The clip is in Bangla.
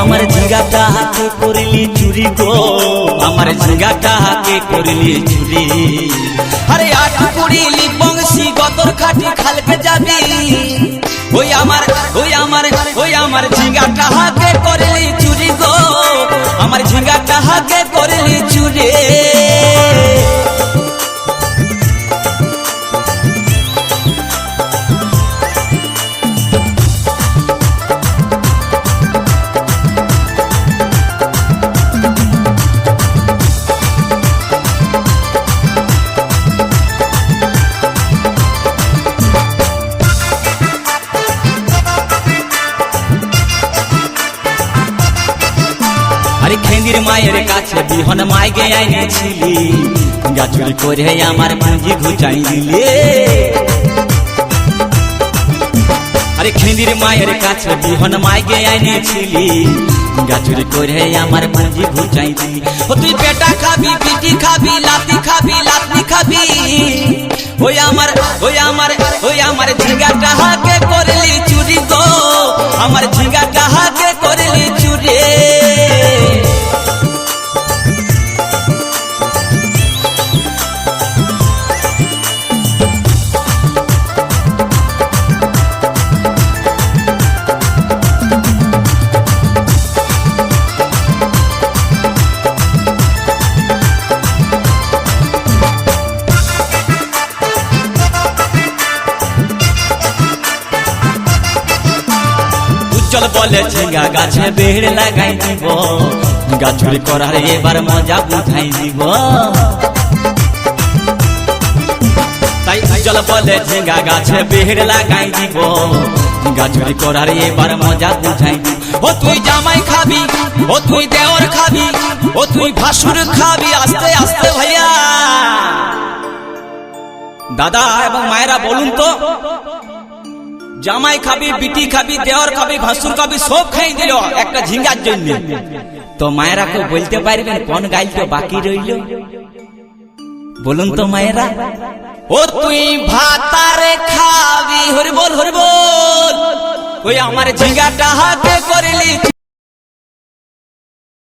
আমার ঝিঙ্গাটা হাতে করলি চুরি গো, আমার ঝিঙ্গাটা হাতে করলি চুরি। আরে আট কুড়িলি বংশী গতর খাটি খালকে যাবি, ওই আমার ওই আমার ওই আমার ঝিঙ্গাটা হাতে করলি চুরি গো, আমার ঝিঙ্গাটা হাতে করলি চুরি। আরে খেন্দির মায়ের কাছে বিহন মাইগে আইনেছিলি, গাছুরি করে আমার পুঁজি ঘুচাই দিলে। আরে খেন্দির মায়ের কাছে বিহন মাইগে আইনেছিলি, গাছুরি করে আমার পুঁজি ঘুচাই দিলি। ও তুই পেটা খাবি, পিটি খাবি, লাতি খাবি, লাতি খাবি, ওই আমার ওই আমার ওই আমার ঝিঙ্গাটা হাতে করলি চুরি গো, আমার ঝিঙ্গাটা হাতে করলি চুরি। চল বলে ঝিঙ্গা গাছে বেড় লাগাই দিব, গাছুরি করার এবার মজা বুঝাই দিব। তাই চল বলে ঝিঙ্গা গাছে বেড় লাগাই দিব, গাছুরি করার এবার মজা বুঝাই দিব। ও তুই জামাই খাবি, ও তুই দেওর খাবি, ও তুই ভাসুর খাবি, আস্তে আস্তে ভাইয়া। দাদা এবং মায়েরা বলুন তো, জামাই খাবি, বিটি খাবি, দেওর খাবি, ভাসুর খাবি, সব খাই দিল একটা ঝিঙ্গার জন্য। তো মায়েরা কেউ বলতে পারবেন কোন গাইলটা বাকি রইল? বলুন তো মায়েরা। ও তুই ভাতারে খাবি, হরি বল হরি বল, ওই আমার ঝিঙ্গাটা হাতে করলি